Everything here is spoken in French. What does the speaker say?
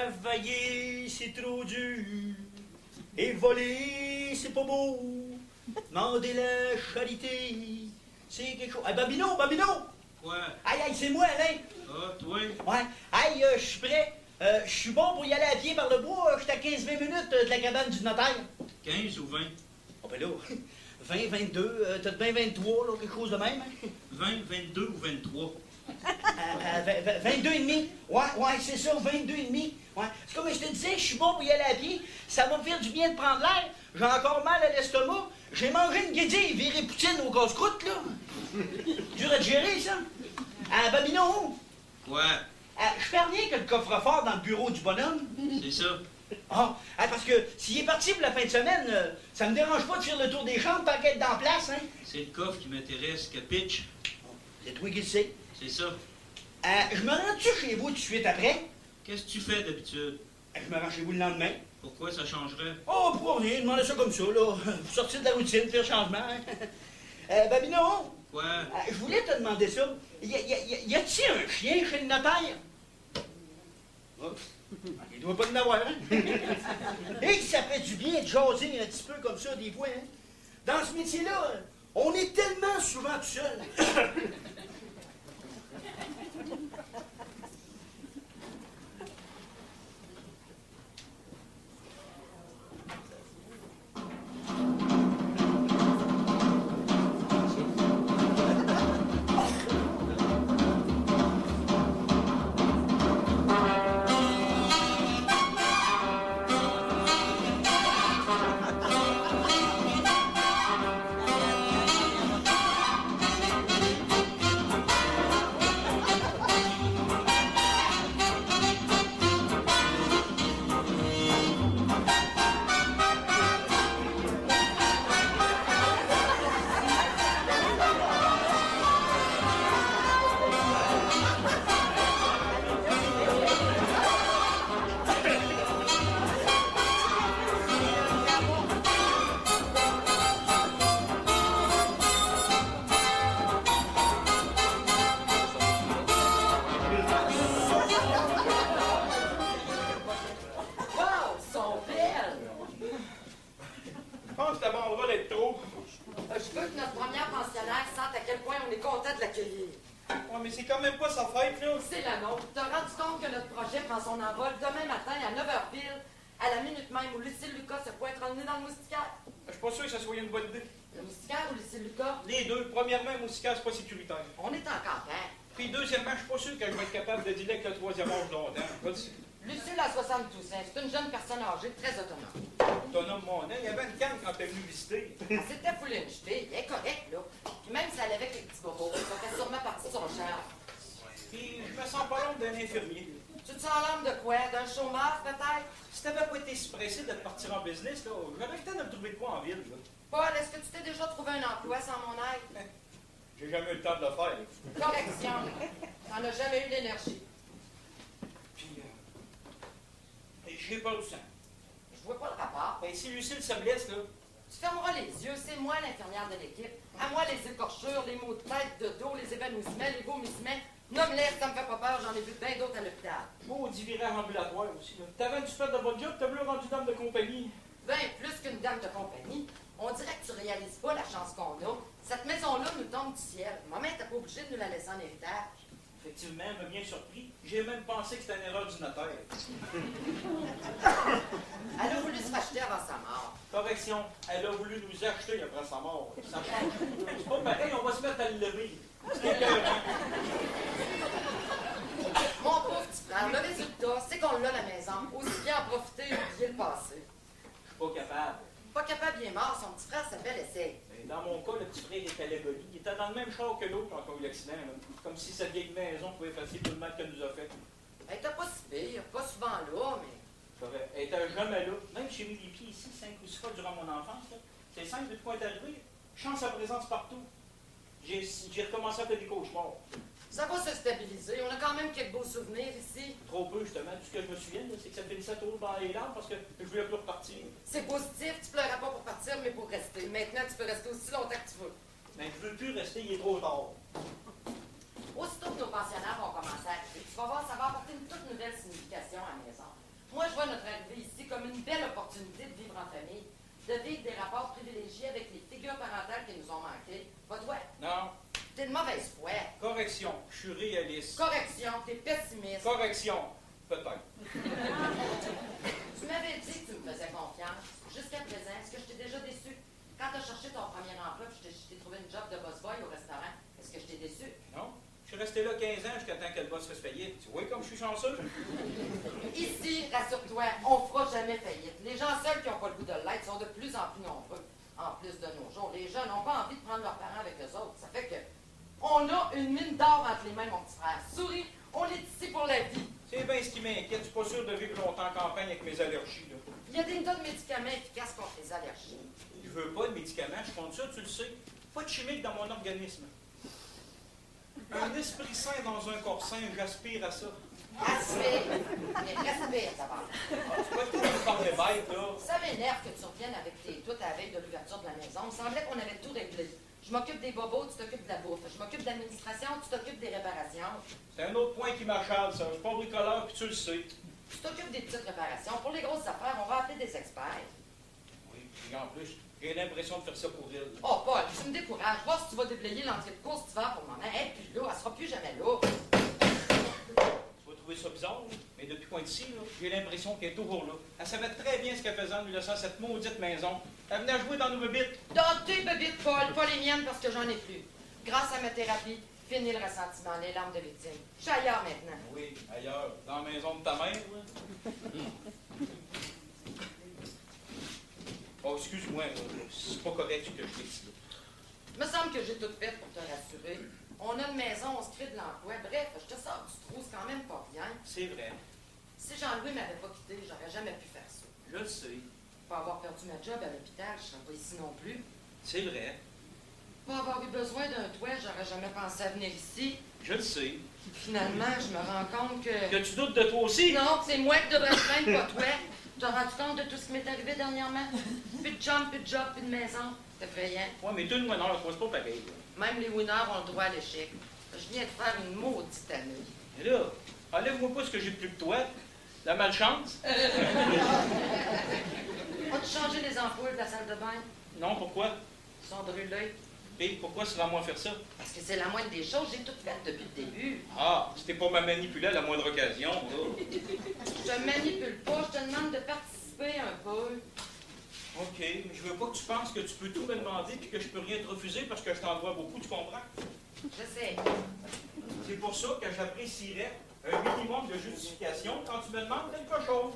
Travailler, c'est trop dur. Et voler, c'est pas beau. Demander la charité, c'est quelque chose. Hey, Babino! Ouais. Aïe, c'est moi, Alain. Ah, toi? Ouais. Hey, je suis prêt. Je suis bon pour y aller à pied par le bois. Je suis à 15-20 minutes de la cabane du notaire. 15 ou 20? Oh, ben là, 20, 22, peut-être bien 23, là, quelque chose de même. Hein? 20, 22 ou 23? 22 et demi. Ouais, c'est ça, 22 et demi. Ouais. C'est comme je te disais, je suis bon pour y aller à pied. Ça va me faire du bien de prendre l'air. J'ai encore mal à l'estomac. J'ai mangé une guédille virée poutine au casse-croûte, là. Dur à gérer, ça. Babino. Ouais. Je fais rien que le coffre-fort dans le bureau du bonhomme. C'est ça. Parce que s'il est parti pour la fin de semaine, ça me dérange pas de faire le tour des chambres tant qu'être dans la place, hein. C'est le coffre qui m'intéresse, que pitch. C'est toi qui le sais. C'est ça. Je me rends-tu chez vous tout de suite après? Qu'est-ce que tu fais d'habitude? Je me rends chez vous le lendemain. Pourquoi ça changerait? Oh, pour rien, demandez ça comme ça, là. Pour sortir de la routine, faire changement. Babino? Quoi? Je voulais te demander ça. Y a-t-il un chien chez le notaire? Oh, il doit pas en avoir, hein? Et ça fait du bien de jaser un petit peu comme ça, des fois, hein? Dans ce métier-là, on est tellement souvent tout seul. Son envol demain matin à 9h pile, à la minute même où Lucille Lucas se pointe ramener dans le moustiquaire. Je suis pas sûr que ça soit une bonne idée. Le moustiquaire ou Lucille Lucas? Les deux. Premièrement, le moustiquaire, c'est pas sécuritaire. On est en campagne. Puis deuxièmement, je suis pas sûr que je vais être capable de dealer avec le troisième âge longtemps. Lucille a 72 ans. C'est une jeune personne âgée, très autonome. Autonome, mon âme. Il y avait une canne quand t'es venu visiter. Elle s'était foulée une jetée. Elle est correcte, là. Puis même si elle avait avec les petits bobos, ils sont sûrement partis de son char. Puis je me sens pas l'ombre d'un infirmier. Tu te sens l'âme de quoi? D'un chômage, peut-être? Si t'avais pas été si pressé de partir en business, là, j'aurais le temps de me trouver de quoi en ville, là. Paul, est-ce que tu t'es déjà trouvé un emploi sans mon aide? J'ai jamais eu le temps de le faire. Correction. T'en as jamais eu l'énergie. Puis, j'ai peur du sang. Je vois pas le rapport. Ben, si Lucille se blesse, là. Tu fermeras les yeux, c'est moi l'infirmière de l'équipe. À moi les écorchures, les maux de tête, de dos, les évanouissements, les vomissements. Nomme-les, ça me fait pas peur, j'en ai vu bien d'autres à l'hôpital. Maudit virage ambulatoire aussi, là. T'avais dû faire de bon job, t'as voulu rendu dame de compagnie. Ben, plus qu'une dame de compagnie. On dirait que tu réalises pas la chance qu'on a. Cette maison-là nous tombe du ciel. Maman t'es pas obligée de nous la laisser en héritage. Effectivement, elle m'a bien surpris. J'ai même pensé que c'était une erreur du notaire. Elle a voulu se racheter avant sa mort. Correction, elle a voulu nous acheter après sa mort. Ça change. C'est pas pareil, on va se mettre à le lever. Mon pauvre petit frère, le résultat, c'est qu'on l'a la maison. Aussi bien en profiter et oublier le passé. Je suis pas capable. Pas capable, il est mort. Son petit frère s'appelle Essaye. Dans mon cas, le petit frère était à l'Ébolie. Il était dans le même char que l'autre quand on a eu l'accident. Comme si cette vieille maison pouvait effacer tout le mal qu'elle nous a fait. Elle était pas si pire, pas souvent là, mais... Elle était jamais là. Même j'ai mis les pieds ici 5 ou 6 fois durant mon enfance. C'est simple, depuis qu'on est arrivé. Je sens sa présence partout. J'ai recommencé à faire des cauchemars. Ça va se stabiliser. On a quand même quelques beaux souvenirs ici. Trop peu, justement. Tout ce que je me souviens, c'est que ça finissait toujours dans les larmes parce que je voulais plus repartir. C'est positif. Tu pleuras pas pour partir, mais pour rester. Maintenant, tu peux rester aussi longtemps que tu veux. Mais je veux plus rester, il est trop tard. Aussitôt que nos pensionnaires vont commencer à arriver, tu vas voir, ça va apporter une toute nouvelle signification à la maison. Moi, je vois notre arrivée ici comme une belle opportunité de vivre en famille, de vivre des rapports privilégiés avec les figures parentales qui nous ont manqué. Pas toi. Non. T'es de mauvaise foi. Correction. Je suis réaliste. Correction, t'es pessimiste. Correction. Peut-être. Tu m'avais dit que tu me faisais confiance. Jusqu'à présent, est-ce que je t'ai déjà déçu? Quand t'as cherché ton premier emploi et je t'ai trouvé une job de boss boy au restaurant, est-ce que je t'ai déçu? Non. Je suis resté là 15 ans jusqu'à temps que le boss fasse faillite. Tu vois comme je suis chanceux? Ici, rassure-toi, on fera jamais faillite. Les gens seuls qui n'ont pas le goût de l'être sont de plus en plus nombreux. En plus de nos jours, les jeunes n'ont pas envie de prendre leurs parents avec eux autres. Ça fait que on a une mine d'or entre les mains, mon petit frère. Souris, on est ici pour la vie. C'est bien ce qui m'inquiète. Je suis pas sûr de vivre longtemps en campagne avec mes allergies. Là. Il y a des tas de médicaments efficaces contre les allergies. Je veux pas de médicaments, je compte ça, tu le sais. Pas de chimique dans mon organisme. Un esprit sain dans un corps sain, j'aspire à ça. Aspire. Mais respire d'abord. Tu vois que tu me parles bête, là. Ça m'énerve que tu reviennes avec tes tout à la veille de l'ouverture de la maison. Il me semblait qu'on avait tout réglé. Je m'occupe des bobos, tu t'occupes de la bouffe. Je m'occupe de l'administration, tu t'occupes des réparations. C'est un autre point qui m'achale, ça. Je suis pas bricoleur, puis tu le sais. Tu t'occupes des petites réparations. Pour les grosses affaires, on va appeler des experts. Oui, puis en plus, j'ai l'impression de faire ça pour elle. Oh, Paul, tu me décourages. Voir si tu vas déblayer l'entrée de course d'hiver pour maman. Elle puis là, elle sera plus jamais là. Tu vas trouver ça bizarre, là, mais depuis qu'on est ici, là, j'ai l'impression qu'elle est toujours là. Elle savait très bien ce qu'elle faisait en nous laissant cette maudite maison. Elle venait jouer dans nos bébites. Dans tes bébites, Paul, pas les miennes parce que j'en ai plus. Grâce à ma thérapie, fini le ressentiment, les larmes de victime. Je suis ailleurs maintenant. Oui, ailleurs, dans la maison de ta mère, là. Oh, excuse-moi, là, c'est pas correct ce que je dis ici. Me semble que j'ai tout fait pour te rassurer. On a une maison, on se crée de l'emploi. Bref, je te sors du trou, c'est quand même pas rien. C'est vrai. Si Jean-Louis m'avait pas quitté, j'aurais jamais pu faire ça. Je le sais. Pas avoir perdu ma job à l'hôpital, je serais pas ici non plus. C'est vrai. Pas avoir eu besoin d'un toit, j'aurais jamais pensé à venir ici. Je le sais. Finalement, je me rends compte que... Que tu doutes de toi aussi? Non, c'est moi qui devrais se plaindre, pas toi. Tu t'as rendu compte de tout ce qui m'est arrivé dernièrement? Plus de chum, plus de job, plus de maison. C'est effrayant. Ouais, mais tout le monde, c'est pas pareil. Là. Même les winners ont le droit à l'échec. Je viens de faire une maudite année. Et là, enlève-moi pas ce que j'ai plus que toi. La malchance? As-tu changé les ampoules de la salle de bain? Non, pourquoi? Ils sont brûlés. Et pourquoi c'est à moi faire ça? Parce que c'est la moindre des choses, j'ai tout fait depuis le début. Ah, c'était pas ma manipuler à la moindre occasion, là. Je te manipule pas, je te demande de participer un peu. OK, mais je veux pas que tu penses que tu peux tout me demander puis que je peux rien te refuser parce que je t'en dois beaucoup, tu comprends? Je sais. C'est pour ça que j'apprécierais un minimum de justification quand tu me demandes quelque chose.